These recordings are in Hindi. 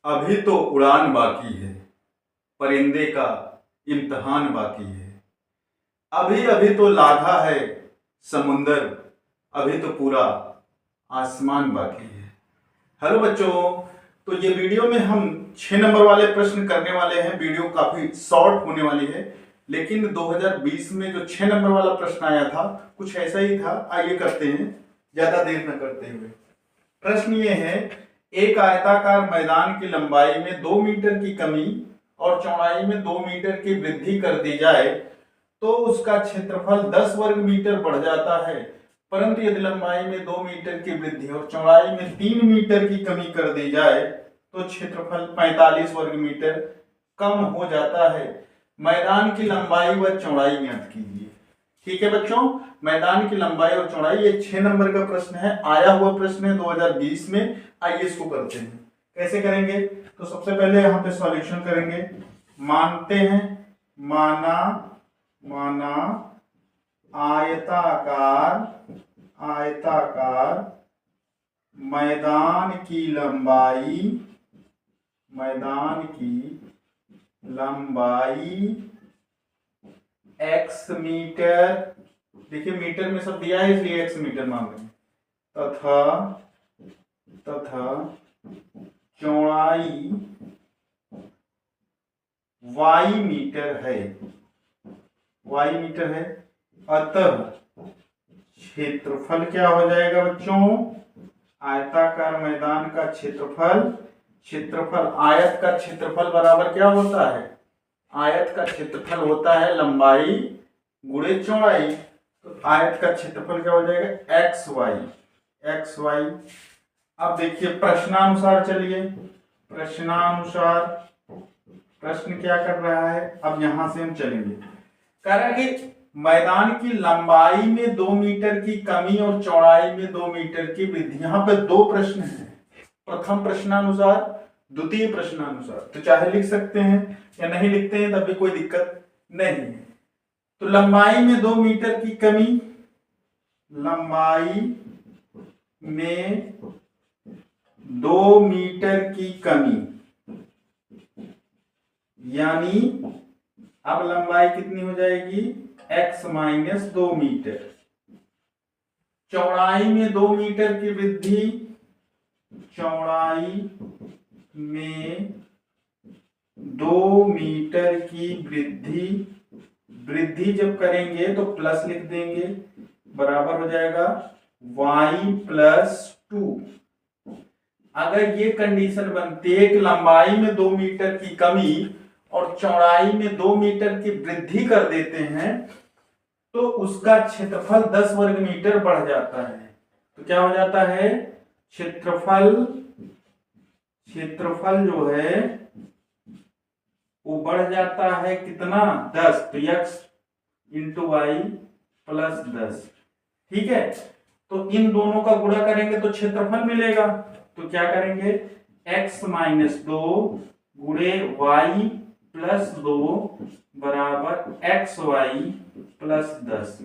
अभी तो उड़ान बाकी है, परिंदे का इम्तिहान बाकी है। अभी अभी तो लागा है समुंदर, अभी तो पूरा आसमान बाकी है। हेलो बच्चों, तो ये वीडियो में हम 6 नंबर वाले प्रश्न करने वाले हैं। वीडियो काफी शॉर्ट होने वाली है, लेकिन 2020 में जो 6 नंबर वाला प्रश्न आया था कुछ ऐसा ही था। आइए करते हैं, ज्यादा देर न करते हुए। प्रश्न ये है, एक आयताकार मैदान की लंबाई में 2 मीटर की कमी और चौड़ाई में 2 मीटर की वृद्धि कर दी जाए तो उसका क्षेत्रफल 10 वर्ग मीटर बढ़ जाता है, परंतु यदि लंबाई में 2 मीटर की वृद्धि और चौड़ाई में 3 मीटर की कमी कर दी जाए तो क्षेत्रफल 45 वर्ग मीटर कम हो जाता है। मैदान की लंबाई व चौड़ाई ज्ञात कीजिए। ठीक है बच्चों, मैदान की लंबाई और चौड़ाई, ये 6 नंबर का प्रश्न है, आया हुआ प्रश्न है 2020 में। आइए इसको करते हैं। कैसे करेंगे? तो सबसे पहले यहाँ पे सॉल्यूशन करेंगे। मानते हैं, माना आयताकार मैदान की लंबाई x मीटर, देखिए मीटर में सब दिया है इसलिए x मीटर मान रहे हैं, तथा चौड़ाई y मीटर है। अतः क्षेत्रफल क्या हो जाएगा बच्चों? आयताकार मैदान का क्षेत्रफल आयत का क्षेत्रफल बराबर क्या होता है? आयत का क्षेत्रफल होता है लंबाई गुणे चौड़ाई। तो आयत का क्षेत्रफल क्या हो जाएगा? X Y. अब देखिए प्रश्नानुसार, चलिए प्रश्नानुसार प्रश्न क्या कर रहा है, अब यहां से हम चलेंगे। कह रहा है कि मैदान की लंबाई में 2 मीटर की कमी और चौड़ाई में 2 मीटर की वृद्धि। यहां पे दो प्रश्न हैं, प्रथम प्रश्नानुसार, द्वितीय प्रश्नानुसार। तो चाहे लिख सकते हैं या नहीं लिखते हैं तब भी कोई दिक्कत नहीं है। तो लंबाई में 2 मीटर की कमी, लंबाई में 2 मीटर की कमी, यानी अब लंबाई कितनी हो जाएगी? x minus 2 metre. चौड़ाई में 2 मीटर की वृद्धि, चौड़ाई में 2 मीटर की वृद्धि जब करेंगे तो प्लस लिख देंगे, बराबर हो जाएगा y प्लस 2। अगर ये कंडीशन बनती है कि लंबाई में 2 मीटर की कमी और चौड़ाई में 2 मीटर की वृद्धि कर देते हैं तो उसका क्षेत्रफल 10 वर्ग मीटर बढ़ जाता है। तो क्या हो जाता है? क्षेत्रफल जो है वो बढ़ जाता है कितना? 10। तो x इंटू वाई प्लस 10। ठीक है, तो इन दोनों का गुणा करेंगे तो क्षेत्रफल मिलेगा। तो क्या करेंगे? x माइनस 2 गुणे y प्लस 2 बराबर एक्स वाई प्लस 10।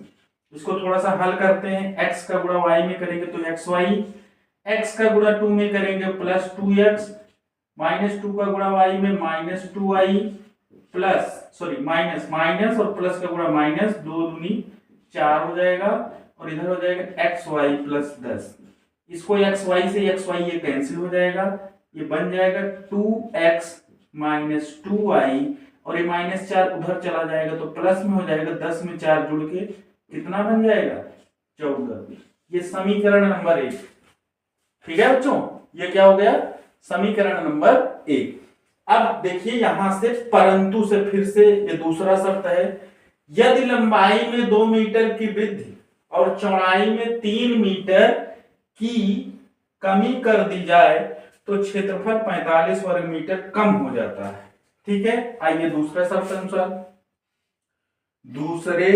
इसको थोड़ा सा हल करते हैं। x का गुणा y में करेंगे तो एक्स वाई, x का गुणा 2 में करेंगे प्लस 2x, माइनस 2 का गुणा y में माइनस 2y प्लस माइनस और प्लस का गुणा माइनस, 2 दूनी 4 हो जाएगा और इधर हो जाएगा एक्स वाई प्लस 10। इसको एक्स वाई से एक्स वाई ये कैंसिल हो जाएगा, ये बन जाएगा 2x माइनस 2y और ये माइनस 4 उधर चला जाएगा तो प्लस में हो जाएगा, 10 में 4 जुड़ के कितना बन जाएगा? 14। ये समीकरण नंबर 1। ठीक है बच्चों, ये क्या हो गया? समीकरण नंबर 1। अब देखिए यहां से परंतु से फिर से ये दूसरा शर्त है, यदि लंबाई में 2 मीटर की वृद्धि और चौड़ाई में 3 मीटर की कमी कर दी जाए तो क्षेत्रफल 45 वर्ग मीटर कम हो जाता है। ठीक है, आइए दूसरे शर्त अनुसार, दूसरे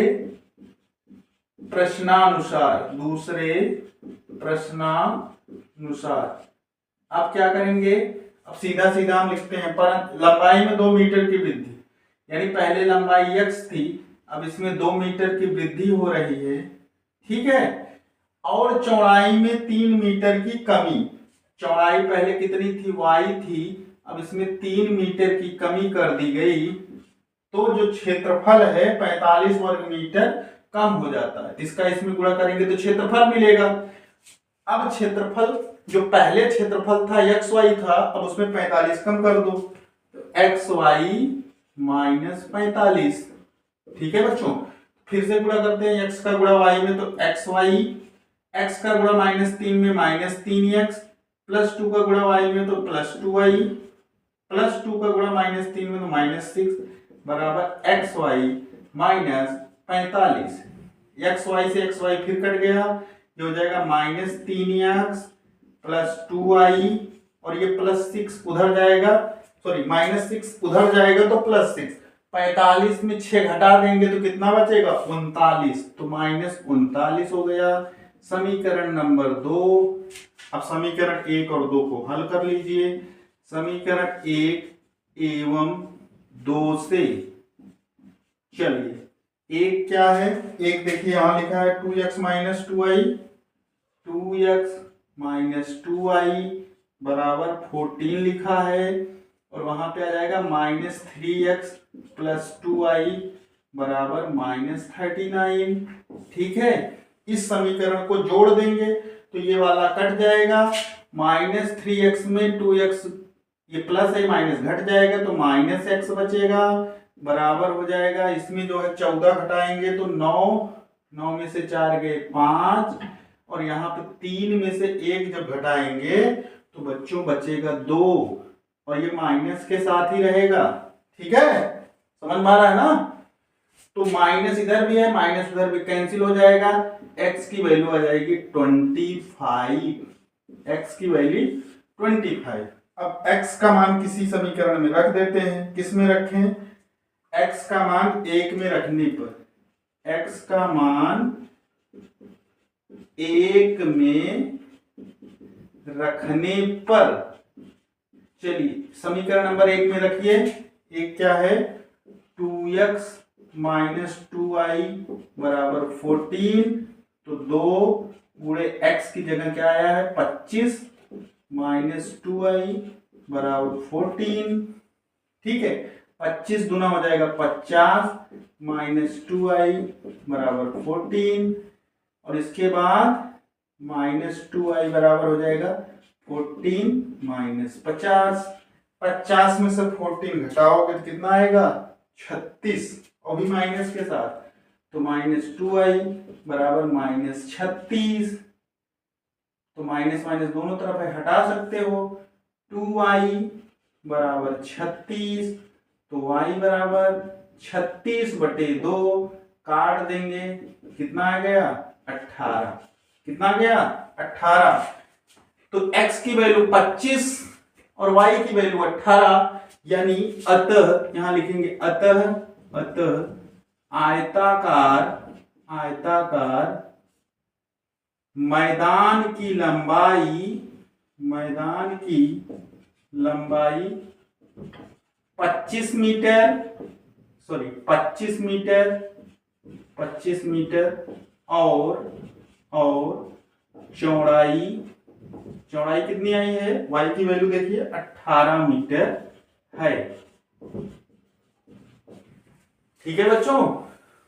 प्रश्नानुसार अब क्या करेंगे? अब सीधा हम लिखते हैं, पर लंबाई में 2 मीटर की वृद्धि, यानी पहले लंबाई x थी, अब इसमें 2 मीटर की वृद्धि हो रही है। ठीक है, और चौड़ाई में 3 मीटर की कमी। चौड़ाई पहले कितनी थी? y थी, अब इसमें 3 मीटर की कमी कर दी गई तो जो क्षेत्रफल है 45 वर्ग मीटर कम हो जाता है। इसका इसमें गुणा करेंगे तो क्षेत्रफल मिलेगा। अब क्षेत्रफल जो पहले क्षेत्रफल था XY था, अब उसमें 45 कम कर दो तो XY माइनस 45। ठीक है बच्चों, फिर से गुणा करते हैं x का गुणा y में तो XY, x का गुणा -3 में -3x, +2 का गुणा y में तो +2y, +2 का गुणा -3 में तो -6 बराबर XY माइनस 45। XY से XY फिर कट गया, ये हो जाएगा -3x +2y और ये +6 उधर जाएगा, सॉरी -6 उधर जाएगा तो +6। 45 में 6 घटा देंगे तो कितना बचेगा 39, तो -39 हो गया। समीकरण नंबर 2। अब समीकरण 1 और 2 को हल कर लीजिए। समीकरण 1 एवं 2 से, चलिए 1 क्या है, 1 देखिए यहां लिखा है 2x - 2y, 2x - 2y बराबर 14 लिखा है और वहां पे आ जाएगा -3x + 2y बराबर -39। ठीक है, इस समीकरण को जोड़ देंगे तो ये वाला कट जाएगा, -3x में 2x, ये प्लस है माइनस घट जाएगा तो -x बचेगा बराबर हो जाएगा, इसमें जो है 14 घटाएंगे तो 9, 9 में से 4 गए 5 और यहाँ पे 3 में से 1 जब घटाएंगे तो बच्चों बचेगा 2 और ये माइनस के साथ ही रहेगा। ठीक है, समझ में आ रहा है ना। तो माइनस इधर भी है माइनस उधर भी कैंसिल हो जाएगा, x की वैल्यू आ जाएगी 25, x की वैल्यू 25। अब x का मान किसी समीकरण में रख देते हैं। किस में रखें, x का मान 1 में रखने पर, x का मान 1 में रखने पर, चलिए समीकरण नंबर 1 में रखिए। 1 क्या है 2x - 2y बराबर 14, तो 2 गुणे x की जगह क्या आया है 25 - 2y बराबर 14। ठीक है, 25 दूना हो जाएगा 50 - 2y बराबर 14 और इसके बाद -2y बराबर हो जाएगा 14 - 50। 50 में से 14 घटाओगे तो कितना आएगा 36 और भी माइनस के साथ, तो -2y बराबर -36। तो माइनस माइनस दोनों तरफ है, हटा सकते हो। 2y बराबर 36, तो y बराबर 36/2 काट देंगे, कितना आ गया 18। कितना गया 18। तो x की वैल्यू 25 और y की वैल्यू 18, यानी अतः यहां लिखेंगे अतः आयताकार मैदान की लंबाई 25 मीटर और चौड़ाई कितनी आई है, y की वैल्यू देखिए 18 मीटर है। ठीक है बच्चों,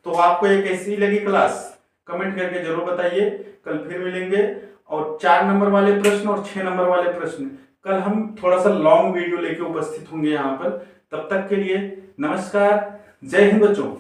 तो आपको ये कैसी लगी क्लास कमेंट करके जरूर बताइए। कल फिर मिलेंगे और 4 नंबर वाले प्रश्न और 6 नंबर वाले प्रश्न कल हम थोड़ा सा लॉन्ग वीडियो लेके उपस्थित होंगे यहाँ पर। तब तक के लिए नमस्कार, जय हिंद बच्चों।